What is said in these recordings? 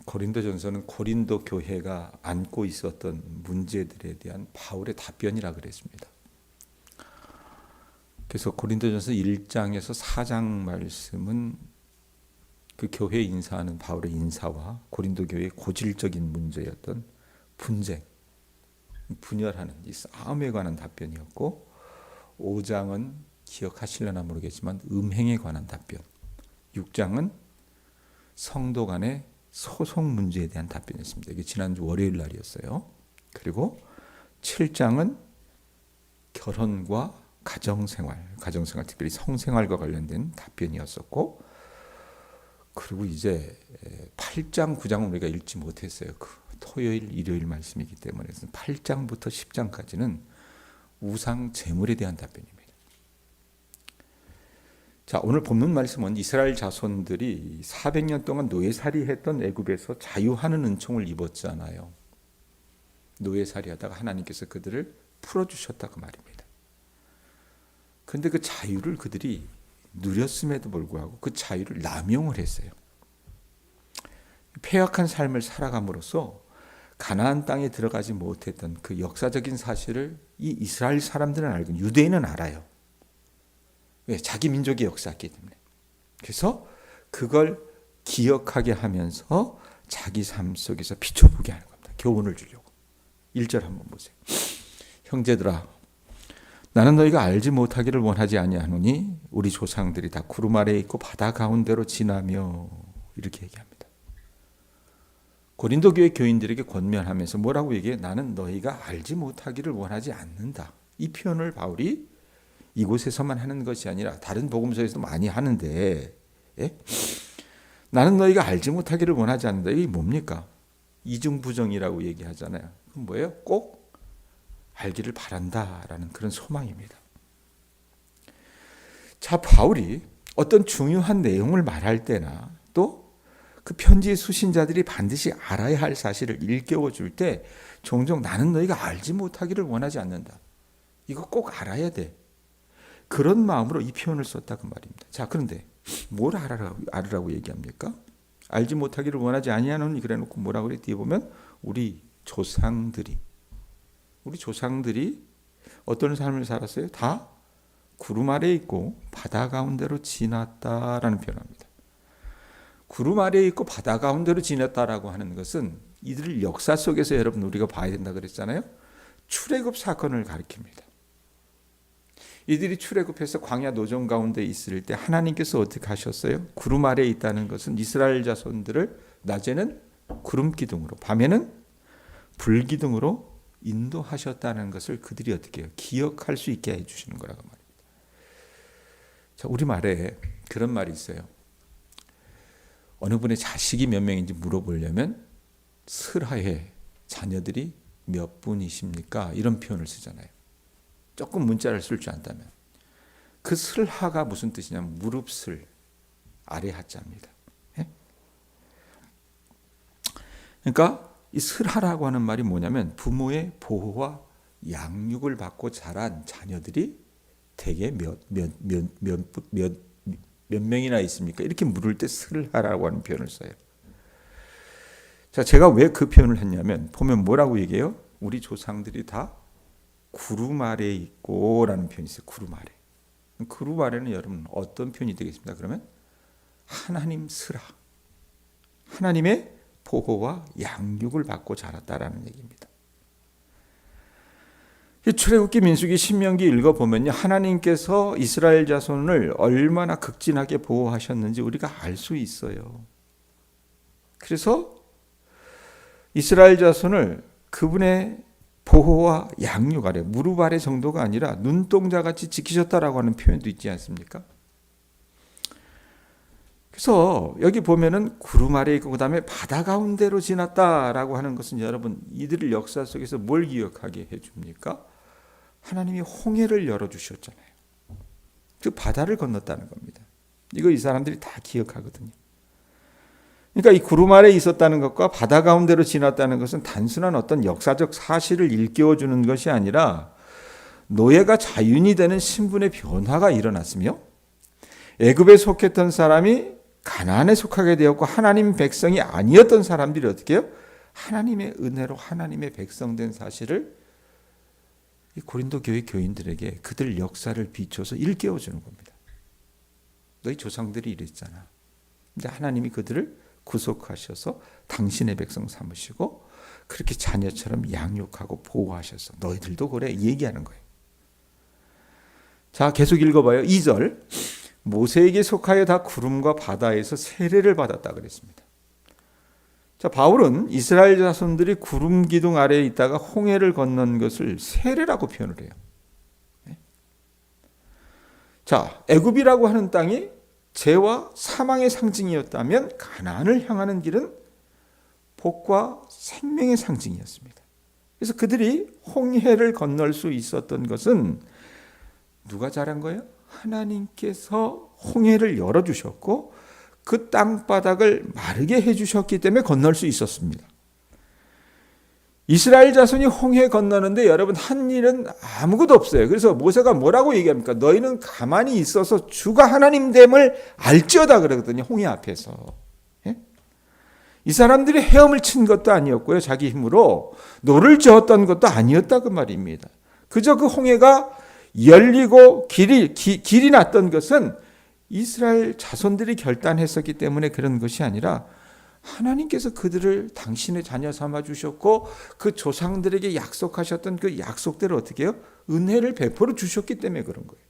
고린도전서는 고린도 교회가 안고 있었던 문제들에 대한 바울의 답변이라 그랬습니다. 그래서 고린도전서 1장에서 4장 말씀은 그 교회 인사하는 바울의 인사와 고린도 교회의 고질적인 문제였던 분쟁, 분열하는 이 싸움에 관한 답변이었고, 5장은 기억하실려나 모르겠지만 음행에 관한 답변, 6장은 성도 간의 소송 문제에 대한 답변이었습니다. 이게 지난주 월요일 날이었어요. 그리고 7장은 결혼과 가정생활 특별히 성생활과 관련된 답변이었었고, 그리고 이제 8장, 9장은 우리가 읽지 못했어요. 그 토요일, 일요일 말씀이기 때문에 8장부터 10장까지는 우상 제물에 대한 답변입니다. 자, 오늘 본문 말씀은 이스라엘 자손들이 400년 동안 노예살이했던 애굽에서 자유하는 은총을 입었잖아요. 노예살이하다가 하나님께서 그들을 풀어주셨다고 말입니다. 그런데 그 자유를 그들이 누렸음에도 불구하고 그 자유를 남용을 했어요. 패역한 삶을 살아감으로써 가나안 땅에 들어가지 못했던 그 역사적인 사실을 이 이스라엘 사람들은 알고, 유대인은 알아요. 왜? 자기 민족의 역사였기 때문에. 그래서 그걸 기억하게 하면서 자기 삶 속에서 비춰보게 하는 겁니다. 교훈을 주려고. 1절 한번 보세요. 형제들아, 나는 너희가 알지 못하기를 원하지 아니하노니 우리 조상들이 다 구름 아래에 있고 바다 가운데로 지나며, 이렇게 얘기합니다. 고린도 교회 교인들에게 권면하면서 뭐라고 얘기해? 나는 너희가 알지 못하기를 원하지 않는다. 이 표현을 바울이 이곳에서만 하는 것이 아니라 다른 복음서에서도 많이 하는데, 예? 나는 너희가 알지 못하기를 원하지 않는다. 이게 뭡니까? 이중부정이라고 얘기하잖아요. 그건 뭐예요? 꼭 알기를 바란다라는 그런 소망입니다. 자, 바울이 어떤 중요한 내용을 말할 때나 또 그 편지의 수신자들이 반드시 알아야 할 사실을 일깨워 줄 때 종종 나는 너희가 알지 못하기를 원하지 않는다. 이거 꼭 알아야 돼. 그런 마음으로 이 표현을 썼다고 말입니다. 자, 그런데 뭘 알으라고 얘기합니까? 알지 못하기를 원하지 아니하노니 그래놓고 뭐라고 그래? 뒤에 보면 우리 조상들이 어떤 삶을 살았어요? 다 구름 아래에 있고 바다 가운데로 지났다라는 표현입니다. 구름 아래에 있고 바다 가운데로 지났다라고 하는 것은 이들 역사 속에서 여러분 우리가 봐야 된다 그랬잖아요. 출애굽 사건을 가리킵니다. 이들이 출애굽해서 광야 노정 가운데 있을 때 하나님께서 어떻게 하셨어요? 구름 아래에 있다는 것은 이스라엘 자손들을 낮에는 구름 기둥으로, 밤에는 불 기둥으로 인도하셨다는 것을 그들이 어떻게 해요? 기억할 수 있게 해주시는 거라고 말입니다. 자, 우리말에 그런 말이 있어요. 어느 분의 자식이 몇 명인지 물어보려면 슬하에 자녀들이 몇 분이십니까? 이런 표현을 쓰잖아요. 조금 문자를 쓸 줄 안다면. 그 슬하가 무슨 뜻이냐면 무릎슬, 아래 하자입니다. 예? 그러니까 이 슬하라고 하는 말이 뭐냐면 부모의 보호와 양육을 받고 자란 자녀들이 대개 몇 명이나 있습니까? 이렇게 물을 때 슬하라고 하는 표현을 써요. 자, 제가 왜 그 표현을 했냐면 보면 뭐라고 얘기해요? 우리 조상들이 다 구름 아래에 있고 라는 표현이 있어요. 구름 아래. 구름 아래는 여러분 어떤 표현이 되겠습니까? 그러면 하나님 슬하, 하나님의 보호와 양육을 받고 자랐다라는 얘기입니다. 출애굽기, 민수기, 신명기 읽어보면요, 하나님께서 이스라엘 자손을 얼마나 극진하게 보호하셨는지 우리가 알 수 있어요. 그래서 이스라엘 자손을 그분의 보호와 양육 아래, 무릎 아래 정도가 아니라 눈동자같이 지키셨다라고 하는 표현도 있지 않습니까? 그래서 여기 보면은 구름 아래에 있고 그다음에 바다 가운데로 지났다라고 하는 것은 여러분 이들의 역사 속에서 뭘 기억하게 해줍니까? 하나님이 홍해를 열어주셨잖아요. 그 바다를 건넜다는 겁니다. 이거 이 사람들이 다 기억하거든요. 그러니까 이 구름 아래에 있었다는 것과 바다 가운데로 지났다는 것은 단순한 어떤 역사적 사실을 일깨워주는 것이 아니라 노예가 자유인이 되는 신분의 변화가 일어났으며 애굽에 속했던 사람이 가나안에 속하게 되었고 하나님 백성이 아니었던 사람들이 어떻게 해요? 하나님의 은혜로 하나님의 백성 된 사실을 이 고린도 교회 교인들에게 그들 역사를 비춰서 일깨워 주는 겁니다. 너희 조상들이 이랬잖아. 근데 하나님이 그들을 구속하셔서 당신의 백성 삼으시고 그렇게 자녀처럼 양육하고 보호하셔서 너희들도 그래 얘기하는 거예요. 자, 계속 읽어봐요. 2절. 모세에게 속하여 다 구름과 바다에서 세례를 받았다 그랬습니다. 자, 바울은 이스라엘 자손들이 구름 기둥 아래에 있다가 홍해를 건넌 것을 세례라고 표현을 해요. 자, 애굽이라고 하는 땅이 죄와 사망의 상징이었다면 가나안을 향하는 길은 복과 생명의 상징이었습니다. 그래서 그들이 홍해를 건널 수 있었던 것은 누가 잘한 거예요? 하나님께서 홍해를 열어주셨고 그 땅바닥을 마르게 해주셨기 때문에 건널 수 있었습니다. 이스라엘 자손이 홍해 건너는데 여러분 한 일은 아무것도 없어요. 그래서 모세가 뭐라고 얘기합니까? 너희는 가만히 있어서 주가 하나님됨을 알지어다 그러거든요. 홍해 앞에서. 예? 이 사람들이 헤엄을 친 것도 아니었고요. 자기 힘으로 노를 저었던 것도 아니었다 그 말입니다. 그저 그 홍해가 열리고 길이 났던 것은 이스라엘 자손들이 결단했었기 때문에 그런 것이 아니라 하나님께서 그들을 당신의 자녀 삼아 주셨고 그 조상들에게 약속하셨던 그 약속대로 어떻게 해요? 은혜를 베풀어 주셨기 때문에 그런 거예요.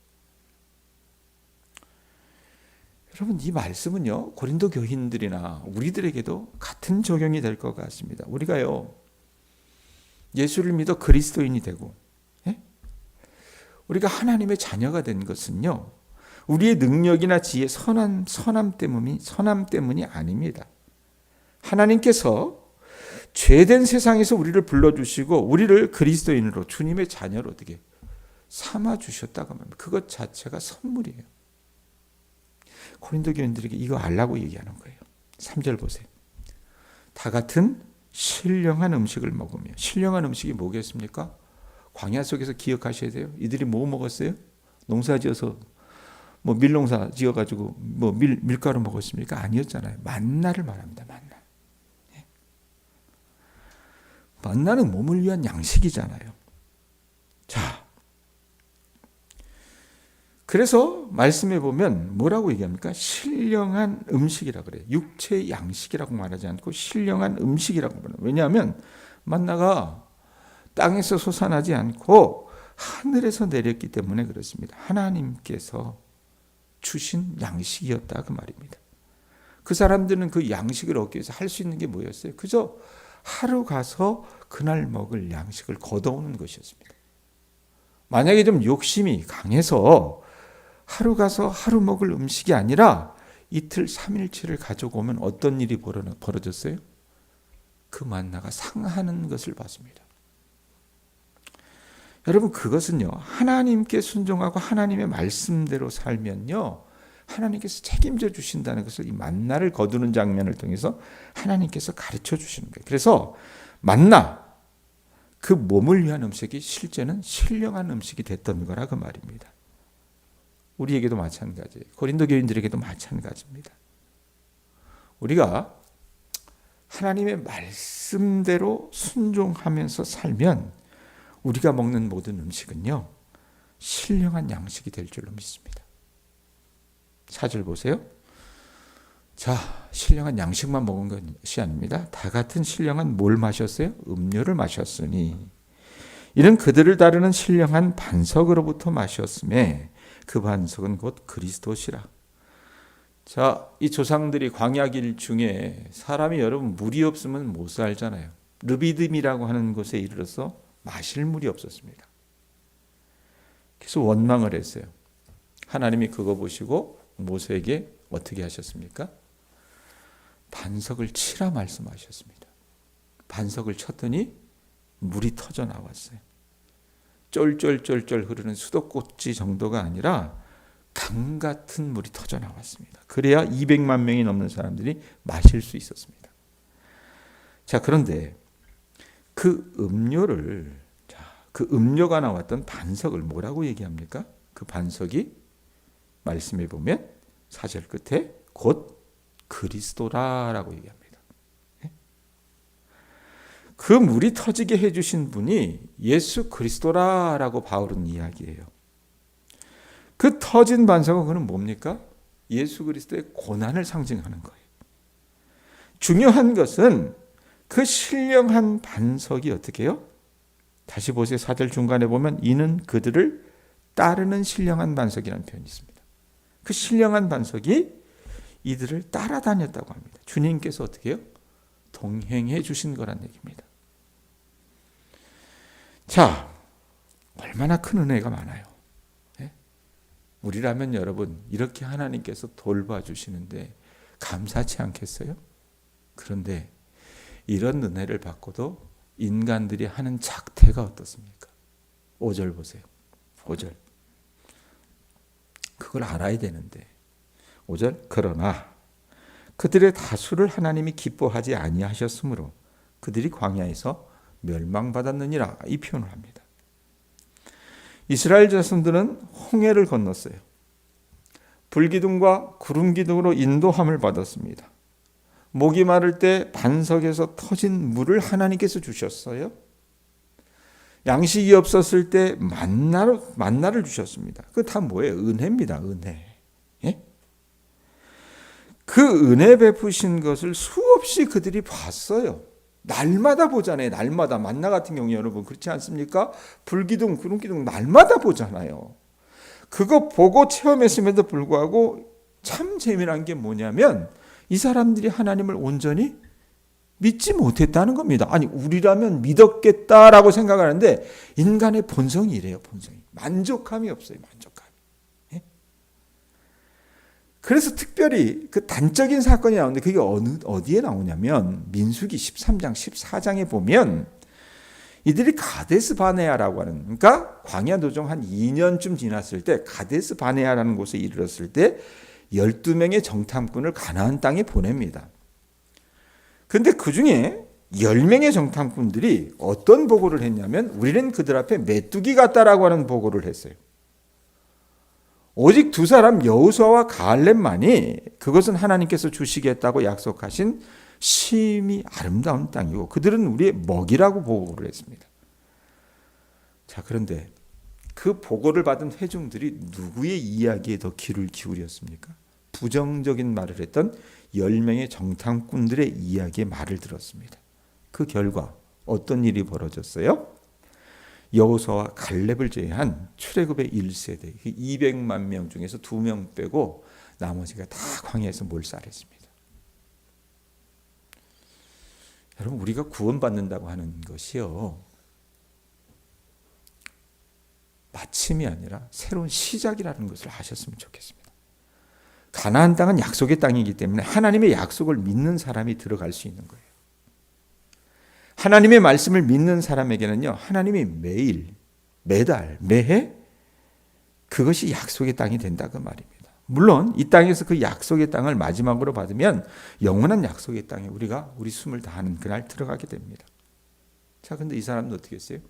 여러분 이 말씀은요 고린도 교인들이나 우리들에게도 같은 적용이 될 것 같습니다. 우리가요 예수를 믿어 그리스도인이 되고 우리가 하나님의 자녀가 된 것은요 우리의 능력이나 지혜, 선함 때문이 아닙니다. 하나님께서 죄된 세상에서 우리를 불러주시고 우리를 그리스도인으로 주님의 자녀로 어떻게 삼아주셨다고 합니다. 그것 자체가 선물이에요. 고린도 교인들에게 이거 알라고 얘기하는 거예요. 3절 보세요. 다 같은 신령한 음식을 먹으며 신령한 음식이 뭐겠습니까? 광야 속에서 기억하셔야 돼요. 이들이 뭐 먹었어요? 농사 지어서 뭐 밀농사 지어가지고 뭐 밀가루 먹었습니까? 아니었잖아요. 만나를 말합니다. 만나. 만나는 몸을 위한 양식이잖아요. 자, 그래서 말씀해 보면 뭐라고 얘기합니까? 신령한 음식이라고 그래요. 육체의 양식이라고 말하지 않고 신령한 음식이라고 말해요. 왜냐하면 만나가 땅에서 솟아나지 않고 하늘에서 내렸기 때문에 그렇습니다. 하나님께서 주신 양식이었다 그 말입니다. 그 사람들은 그 양식을 얻기 위해서 할 수 있는 게 뭐였어요? 그저 하루 가서 그날 먹을 양식을 걷어오는 것이었습니다. 만약에 좀 욕심이 강해서 하루 가서 하루 먹을 음식이 아니라 이틀 3일치를 가지고 오면 어떤 일이 벌어졌어요? 그 만나가 상하는 것을 봤습니다. 여러분 그것은요 하나님께 순종하고 하나님의 말씀대로 살면요 하나님께서 책임져 주신다는 것을 이 만나를 거두는 장면을 통해서 하나님께서 가르쳐 주시는 거예요. 그래서 만나 그 몸을 위한 음식이 실제는 신령한 음식이 됐던 거라 그 말입니다. 우리에게도 마찬가지예요. 고린도 교인들에게도 마찬가지입니다. 우리가 하나님의 말씀대로 순종하면서 살면 우리가 먹는 모든 음식은요 신령한 양식이 될 줄로 믿습니다. 4절 보세요. 자, 신령한 양식만 먹은 것이 아닙니다. 다 같은 신령한 뭘 마셨어요? 음료를 마셨으니 이는 그들을 따르는 신령한 반석으로부터 마셨음에 그 반석은 곧 그리스도시라. 자, 이 조상들이 광야길 중에 사람이 여러분 물이 없으면 못 살잖아요. 르비딤이라고 하는 곳에 이르러서 마실 물이 없었습니다. 그래서 원망을 했어요. 하나님이 그거 보시고 모세에게 어떻게 하셨습니까? 반석을 치라 말씀하셨습니다. 반석을 쳤더니 물이 터져 나왔어요. 쫄쫄쫄쫄 흐르는 수도꼭지 정도가 아니라 강 같은 물이 터져 나왔습니다. 그래야 200만 명이 넘는 사람들이 마실 수 있었습니다. 자, 그런데 그 음료가 나왔던 반석을 뭐라고 얘기합니까? 그 반석이 말씀해 보면 4절 끝에 곧 그리스도라라고 얘기합니다. 그 물이 터지게 해주신 분이 예수 그리스도라라고 바울은 이야기해요. 그 터진 반석은 그는 뭡니까? 예수 그리스도의 고난을 상징하는 거예요. 중요한 것은 그 신령한 반석이 어떻게 해요? 다시 보세요. 4절 중간에 보면 이는 그들을 따르는 신령한 반석이라는 표현이 있습니다. 그 신령한 반석이 이들을 따라다녔다고 합니다. 주님께서 어떻게 해요? 동행해 주신 거란 얘기입니다. 자, 얼마나 큰 은혜가 많아요. 네? 우리라면 여러분 이렇게 하나님께서 돌봐주시는데 감사치 않겠어요? 그런데 이런 은혜를 받고도 인간들이 하는 작태가 어떻습니까? 5절 보세요. 5절. 그걸 알아야 되는데 5절 그러나 그들의 다수를 하나님이 기뻐하지 아니하셨으므로 그들이 광야에서 멸망받았느니라 이 표현을 합니다. 이스라엘 자손들은 홍해를 건넜어요. 불기둥과 구름기둥으로 인도함을 받았습니다. 목이 마를 때 반석에서 터진 물을 하나님께서 주셨어요. 양식이 없었을 때 만나를 주셨습니다. 그거 다 뭐예요? 은혜입니다. 은혜. 예? 그 은혜 베푸신 것을 수없이 그들이 봤어요. 날마다 보잖아요. 날마다. 만나 같은 경우 여러분 그렇지 않습니까? 불기둥, 구름기둥 날마다 보잖아요. 그거 보고 체험했음에도 불구하고 참 재미난 게 뭐냐면 이 사람들이 하나님을 온전히 믿지 못했다는 겁니다. 아니 우리라면 믿었겠다라고 생각하는데 인간의 본성이 이래요. 본성이. 만족감이 없어요. 만족감이. 예? 그래서 특별히 그 단적인 사건이 나오는데 그게 어디에 나오냐면 민수기 13장 14장에 보면 이들이 가데스 바네아라고 하는 그러니까 광야 도정 한 2년쯤 지났을 때 가데스 바네아라는 곳에 이르렀을 때 12명의 정탐꾼을 가나안 땅에 보냅니다. 근데 그 중에 10명의 정탐꾼들이 어떤 보고를 했냐면 우리는 그들 앞에 메뚜기 같다라고 하는 보고를 했어요. 오직 두 사람 여호수아와 갈렙만이 그것은 하나님께서 주시겠다고 약속하신 심히 아름다운 땅이고 그들은 우리의 먹이라고 보고를 했습니다. 자, 그런데 그 보고를 받은 회중들이 누구의 이야기에 더 귀를 기울였습니까? 부정적인 말을 했던 10명의 정탐꾼들의 이야기에 말을 들었습니다. 그 결과 어떤 일이 벌어졌어요? 여호수아와 갈렙을 제외한 출애굽의 1세대 200만 명 중에서 2명 빼고 나머지가 다 광야에서 몰살했습니다. 여러분 우리가 구원받는다고 하는 것이요 마침이 아니라 새로운 시작이라는 것을 아셨으면 좋겠습니다. 가나안 땅은 약속의 땅이기 때문에 하나님의 약속을 믿는 사람이 들어갈 수 있는 거예요. 하나님의 말씀을 믿는 사람에게는요 하나님이 매일, 매달, 매해 그것이 약속의 땅이 된다 그 말입니다. 물론 이 땅에서 그 약속의 땅을 마지막으로 받으면 영원한 약속의 땅에 우리가 우리 숨을 다하는 그날 들어가게 됩니다. 자, 근데 이 사람은 어떻게 했어요?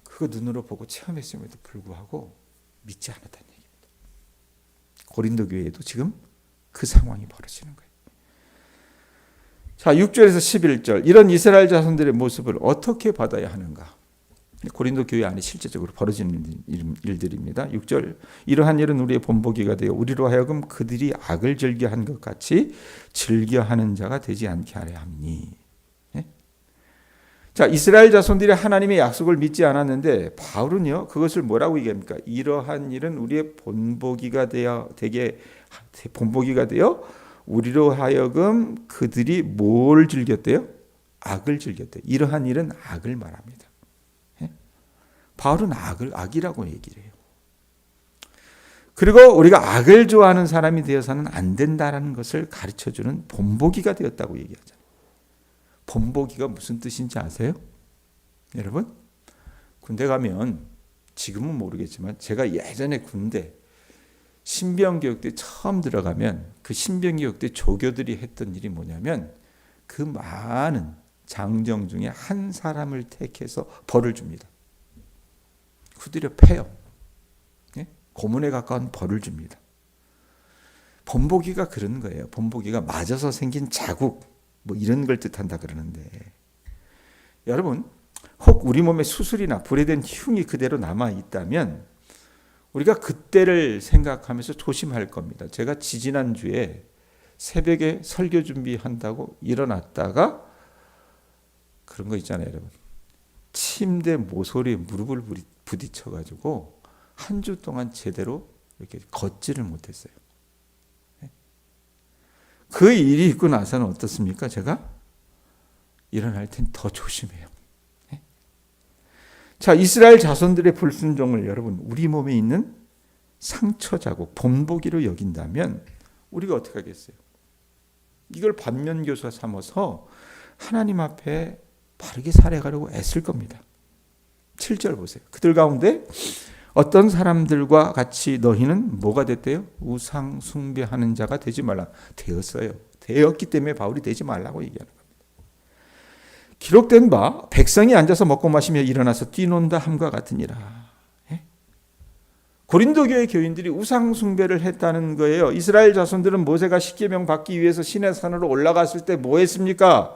그거 눈으로 보고 체험했음에도 불구하고 믿지 않았다는 얘기입니다. 고린도 교회에도 지금 그 상황이 벌어지는 거예요. 자, 6절에서 11절 이런 이스라엘 자손들의 모습을 어떻게 받아야 하는가? 고린도 교회 안에 실제적으로 벌어지는 일들입니다. 6절 이러한 일은 우리의 본보기가 되어 우리로 하여금 그들이 악을 즐겨한 것 같이 즐겨하는 자가 되지 않게 하려 함니. 자, 이스라엘 자손들이 하나님의 약속을 믿지 않았는데 바울은요 그것을 뭐라고 얘기합니까? 이러한 일은 우리의 본보기가 되어 우리로 하여금 그들이 뭘 즐겼대요? 악을 즐겼대요. 이러한 일은 악을 말합니다. 바울은 악이라고 얘기를 해요. 그리고 우리가 악을 좋아하는 사람이 되어서는 안 된다라는 것을 가르쳐주는 본보기가 되었다고 얘기하잖아요. 본보기가 무슨 뜻인지 아세요? 여러분 군대 가면 지금은 모르겠지만 제가 예전에 군대 신병교육 때 처음 들어가면 그 신병교육 때 조교들이 했던 일이 뭐냐면 그 많은 장정 중에 한 사람을 택해서 벌을 줍니다. 후드려 패요. 고문에 가까운 벌을 줍니다. 본보기가 그런 거예요. 본보기가 맞아서 생긴 자국, 뭐 이런 걸 뜻한다 그러는데, 여러분, 혹 우리 몸에 수술이나 불에 흉이 그대로 남아 있다면 우리가 그때를 생각하면서 조심할 겁니다. 제가 지지난주에 새벽에 설교 준비한다고 일어났다가 그런 거 있잖아요, 여러분. 침대 모서리에 무릎을 부딪혀가지고 한 주 동안 제대로 이렇게 걷지를 못했어요. 그 일이 있고 나서는 어떻습니까? 제가 일어날 땐 더 조심해요. 자, 이스라엘 자손들의 불순종을 여러분 우리 몸에 있는 상처 자국, 본보기로 여긴다면 우리가 어떻게 하겠어요? 이걸 반면교사 삼아서 하나님 앞에 바르게 살아가려고 애쓸 겁니다. 7절 보세요. 그들 가운데 어떤 사람들과 같이 너희는 뭐가 됐대요? 우상 숭배하는 자가 되지 말라. 되었어요. 되었기 때문에 바울이 되지 말라고 얘기하는 겁니다. 기록된 바 백성이 앉아서 먹고 마시며 일어나서 뛰논다 함과 같으니라. 고린도 교회 교인들이 우상 숭배를 했다는 거예요. 이스라엘 자손들은 모세가 십계명 받기 위해서 시내 산으로 올라갔을 때 뭐 했습니까?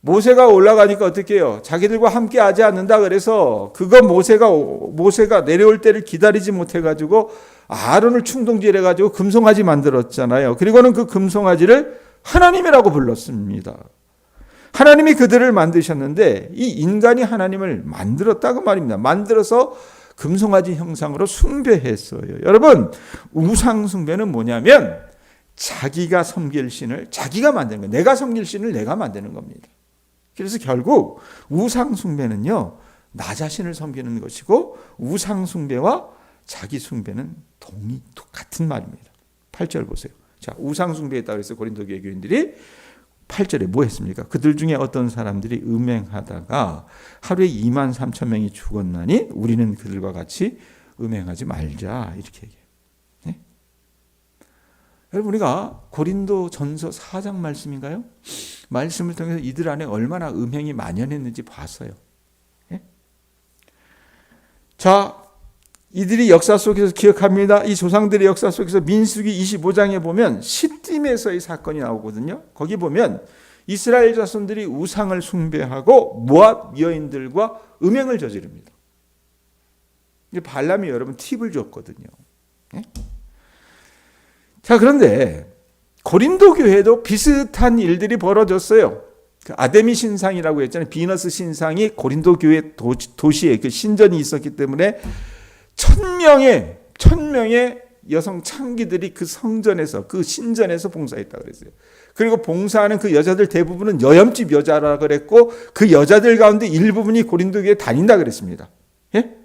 모세가 올라가니까 어떻게 해요? 자기들과 함께 하지 않는다 그래서 그거 모세가 내려올 때를 기다리지 못해 가지고 아론을 충동질해 가지고 금송아지 만들었잖아요. 그리고는 그 금송아지를 하나님이라고 불렀습니다. 하나님이 그들을 만드셨는데 이 인간이 하나님을 만들었다고 말입니다. 만들어서 금송아지 형상으로 숭배했어요. 여러분, 우상 숭배는 뭐냐면 자기가 섬길 신을 자기가 만드는 거예요. 내가 섬길 신을 내가 만드는 겁니다. 그래서 결국 우상 숭배는요, 나 자신을 섬기는 것이고 우상 숭배와 자기 숭배는 같은 말입니다. 8절 보세요. 자, 우상 숭배했다고 해서 고린도 교회 교인들이 8절에 뭐 했습니까? 그들 중에 어떤 사람들이 음행하다가 하루에 2만 3천 명이 죽었나니 우리는 그들과 같이 음행하지 말자, 이렇게 얘기해요. 네? 여러분, 우리가 고린도 전서 4장 말씀인가요? 말씀을 통해서 이들 안에 얼마나 음행이 만연했는지 봤어요. 네? 자, 이들이 역사 속에서 기억합니다. 이 조상들의 역사 속에서 민수기 25장에 보면 시딤에서의 사건이 나오거든요. 거기 보면 이스라엘 자손들이 우상을 숭배하고 모압 여인들과 음행을 저지릅니다. 발람이 여러분 팁을 줬거든요. 네? 자, 그런데 고린도 교회도 비슷한 일들이 벌어졌어요. 아데미 신상이라고 했잖아요. 비너스 신상이 고린도 교회 도시에 그 신전이 있었기 때문에 1000명의 여성 창기들이 그 성전에서, 그 신전에서 봉사했다고 그랬어요. 그리고 봉사하는 그 여자들 대부분은 여염집 여자라 그랬고 그 여자들 가운데 일부분이 고린도 교회에 다닌다 그랬습니다. 예?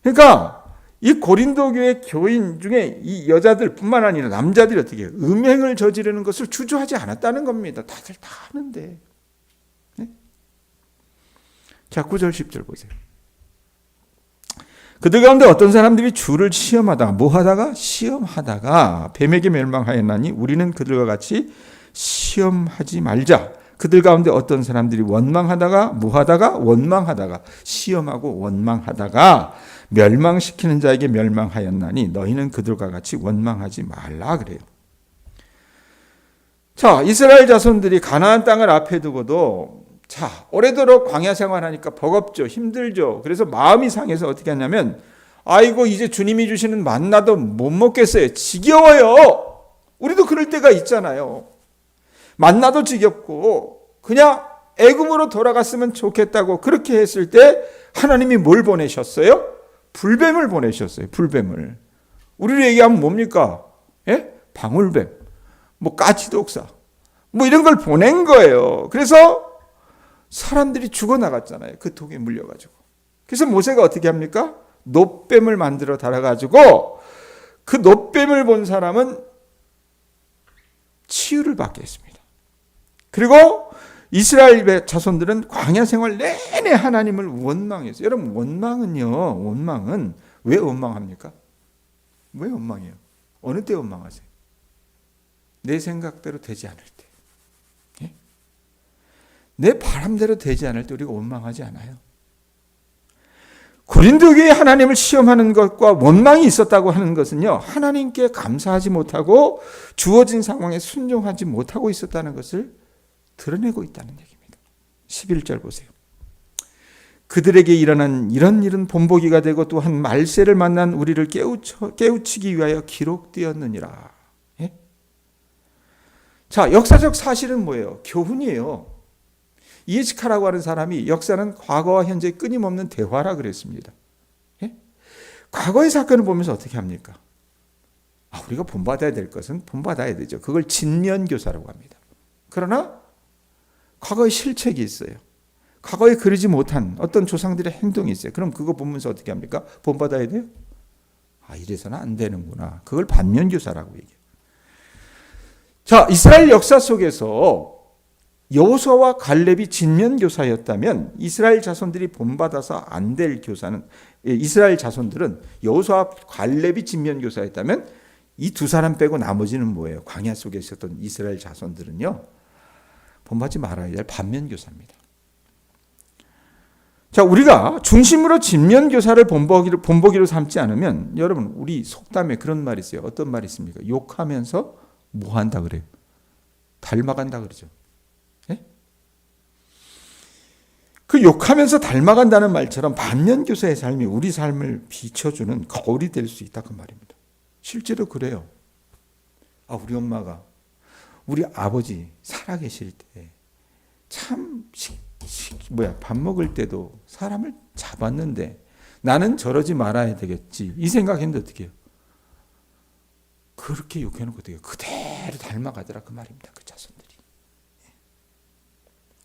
그러니까 이 고린도 교회 교인 중에 이 여자들뿐만 아니라 남자들이 어떻게 해요? 음행을 저지르는 것을 주저하지 않았다는 겁니다. 다들 다 하는데. 네? 자, 9절 10절 보세요. 그들 가운데 어떤 사람들이 주를 시험하다가 뱀에게 멸망하였나니 우리는 그들과 같이 시험하지 말자. 그들 가운데 어떤 사람들이 원망하다가 시험하고 원망하다가 멸망시키는 자에게 멸망하였나니 너희는 그들과 같이 원망하지 말라 그래요. 자, 이스라엘 자손들이 가나안 땅을 앞에 두고도 자, 오래도록 광야 생활하니까 버겁죠. 힘들죠. 그래서 마음이 상해서 어떻게 하냐면 아이고 이제 주님이 주시는 만나도 못 먹겠어요. 지겨워요. 우리도 그럴 때가 있잖아요. 만나도 지겹고 그냥 애굽으로 돌아갔으면 좋겠다고 그렇게 했을 때 하나님이 뭘 보내셨어요? 불뱀을 보내셨어요. 불뱀을. 우리로 얘기하면 뭡니까? 예? 방울뱀, 뭐 까치독사, 뭐 이런 걸 보낸 거예요. 그래서 사람들이 죽어나갔잖아요. 그 독에 물려가지고. 그래서 모세가 어떻게 합니까? 놋뱀을 만들어 달아가지고 그 놋뱀을 본 사람은 치유를 받게 했습니다. 그리고 이스라엘 자손들은 광야 생활 내내 하나님을 원망했어요. 여러분, 원망은 왜 원망합니까? 왜 원망해요? 어느 때 원망하세요? 내 생각대로 되지 않을 때. 내 바람대로 되지 않을 때 우리가 원망하지 않아요. 고린도 교회에 하나님을 시험하는 것과 원망이 있었다고 하는 것은요, 하나님께 감사하지 못하고 주어진 상황에 순종하지 못하고 있었다는 것을 드러내고 있다는 얘기입니다. 11절 보세요. 그들에게 일어난 이런 일은 본보기가 되고 또한 말세를 만난 우리를 깨우치기 위하여 기록되었느니라. 예? 자, 역사적 사실은 뭐예요? 교훈이에요. 이에스카라고 하는 사람이 역사는 과거와 현재 끊임없는 대화라 그랬습니다. 예? 과거의 사건을 보면서 어떻게 합니까? 우리가 본받아야 될 것은 본받아야 되죠. 그걸 진면교사라고 합니다. 그러나 과거의 실책이 있어요. 과거에 그러지 못한 어떤 조상들의 행동이 있어요. 그럼 그거 보면서 어떻게 합니까? 본받아야 돼요? 이래서는 안 되는구나. 그걸 반면교사라고 얘기해요. 자, 이스라엘 역사 속에서 여호수아와 갈렙이 진면교사였다면 이스라엘 자손들이 본받아서 안 될 교사는, 이스라엘 자손들은 여호수아와 갈렙이 진면교사였다면 이 두 사람 빼고 나머지는 뭐예요? 광야 속에 있었던 이스라엘 자손들은요, 본받지 말아야 될 반면교사입니다. 자, 우리가 중심으로 진면교사를 본보기로 삼지 않으면, 여러분, 우리 속담에 그런 말이 있어요. 어떤 말이 있습니까? 욕하면서 뭐 한다 그래요? 닮아간다 그러죠. 예? 그 욕하면서 닮아간다는 말처럼 반면교사의 삶이 우리 삶을 비춰주는 거울이 될 수 있다 그 말입니다. 실제로 그래요. 우리 엄마가 우리 아버지 살아계실 때 참 밥 먹을 때도 사람을 잡았는데 나는 저러지 말아야 되겠지 이 생각했는데 어떻게 해요? 그렇게 욕해놓고 어떻게 해요? 그대로 닮아가더라 그 말입니다. 그 자손들이.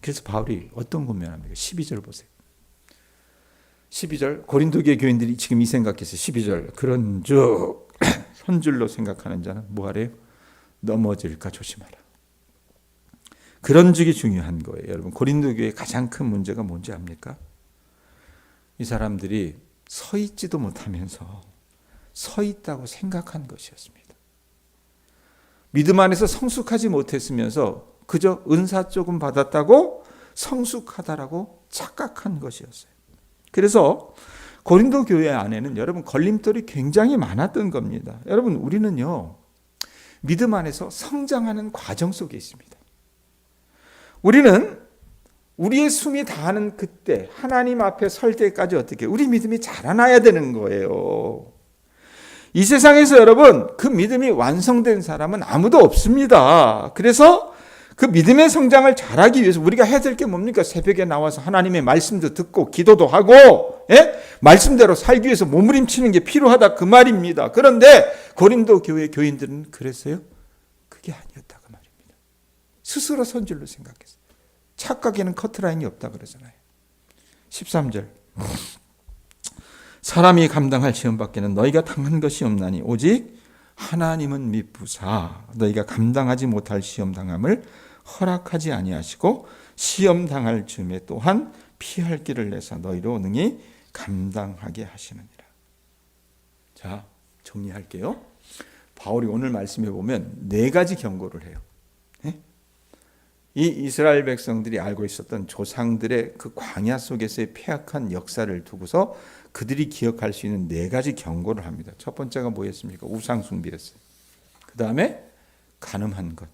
그래서 바울이 어떤 고면합니까? 12절 보세요. 12절 고린도교회 교인들이 지금 이 생각했어요. 12절 그런즉 선줄로 생각하는 자는 뭐하래요? 넘어질까 조심하라. 그런즉이 중요한 거예요. 여러분, 고린도교회의 가장 큰 문제가 뭔지 압니까? 이 사람들이 서 있지도 못하면서 서 있다고 생각한 것이었습니다. 믿음 안에서 성숙하지 못했으면서 그저 은사 조금 받았다고 성숙하다라고 착각한 것이었어요. 그래서 고린도 교회 안에는 여러분 걸림돌이 굉장히 많았던 겁니다. 여러분, 우리는요, 믿음 안에서 성장하는 과정 속에 있습니다. 우리는 우리의 숨이 다하는 그때 하나님 앞에 설 때까지 어떻게 우리 믿음이 자라나야 되는 거예요. 이 세상에서 여러분 그 믿음이 완성된 사람은 아무도 없습니다. 그래서 그 믿음의 성장을 잘하기 위해서 우리가 해야 될 게 뭡니까? 새벽에 나와서 하나님의 말씀도 듣고 기도도 하고, 말씀대로 살기 위해서 몸부림치는 게 필요하다 그 말입니다. 그런데 고린도 교회 교인들은 그랬어요? 그게 아니었다 그 말입니다. 스스로 선줄로 생각했어요. 착각에는 커트라인이 없다 그러잖아요. 13절 사람이 감당할 시험 밖에는 너희가 당한 것이 없나니 오직 하나님은 미쁘사 너희가 감당하지 못할 시험 당함을 허락하지 아니하시고 시험 당할 즈음에 또한 피할 길을 내사 너희로 능히 감당하게 하시느니라. 자, 정리할게요. 바울이 오늘 말씀해 보면 4가지 경고를 해요. 이 이스라엘 백성들이 알고 있었던 조상들의 그 광야 속에서의 패악한 역사를 두고서 그들이 기억할 수 있는 4가지 경고를 합니다. 첫 번째가 뭐였습니까? 우상 숭배였어요. 그 다음에 간음한 것,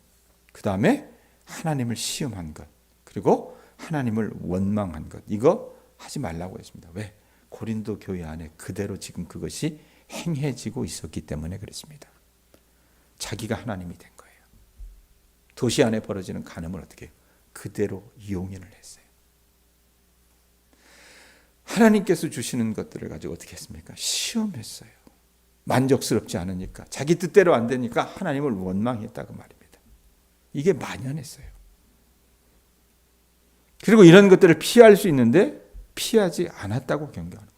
그 다음에 하나님을 시험한 것, 그리고 하나님을 원망한 것. 이거 하지 말라고 했습니다. 왜? 고린도 교회 안에 그대로 지금 그것이 행해지고 있었기 때문에 그랬습니다. 자기가 하나님이 된 거예요. 도시 안에 벌어지는 간음을 어떻게 해요? 그대로 용인을 했어요. 하나님께서 주시는 것들을 가지고 어떻게 했습니까? 시험했어요. 만족스럽지 않으니까, 자기 뜻대로 안 되니까 하나님을 원망했다고 말입니다. 이게 만연했어요. 그리고 이런 것들을 피할 수 있는데 피하지 않았다고 경고하는 겁니다.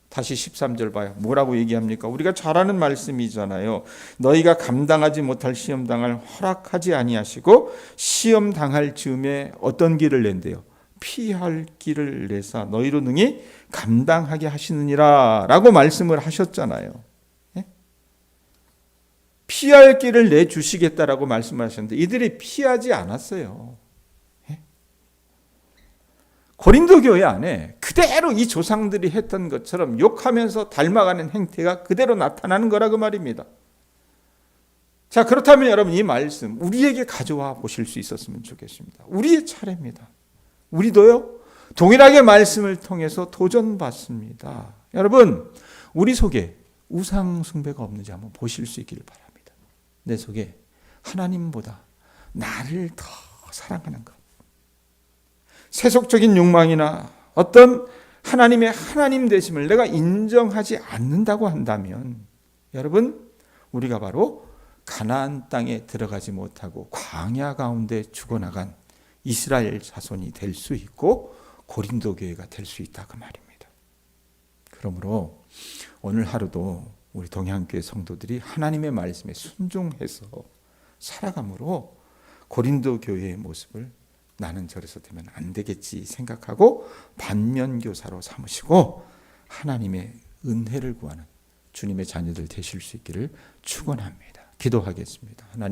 다시 13절 봐요. 뭐라고 얘기합니까? 우리가 잘 아는 말씀이잖아요. 너희가 감당하지 못할 시험 당할 허락하지 아니하시고 시험 당할 즈음에 어떤 길을 낸대요? 피할 길을 내사 너희로 능히 감당하게 하시느니라 라고 말씀을 하셨잖아요. 예? 피할 길을 내주시겠다라고 말씀하셨는데 이들이 피하지 않았어요. 고린도 교회 안에 그대로 이 조상들이 했던 것처럼 욕하면서 닮아가는 행태가 그대로 나타나는 거라고 말입니다. 자, 그렇다면 여러분 이 말씀 우리에게 가져와 보실 수 있었으면 좋겠습니다. 우리의 차례입니다. 우리도요 동일하게 말씀을 통해서 도전받습니다. 여러분 우리 속에 우상 숭배가 없는지 한번 보실 수 있기를 바랍니다. 내 속에 하나님보다 나를 더 사랑하는 것, 세속적인 욕망이나 어떤 하나님의 하나님 되심을 내가 인정하지 않는다고 한다면 여러분 우리가 바로 가나안 땅에 들어가지 못하고 광야 가운데 죽어나간 이스라엘 자손이 될 수 있고 고린도 교회가 될 수 있다 그 말입니다. 그러므로 오늘 하루도 우리 동양교회 성도들이 하나님의 말씀에 순종해서 살아감으로 고린도 교회의 모습을 나는 저래서 되면 안 되겠지 생각하고 반면교사로 삼으시고 하나님의 은혜를 구하는 주님의 자녀들 되실 수 있기를 축원합니다. 기도하겠습니다. 하나님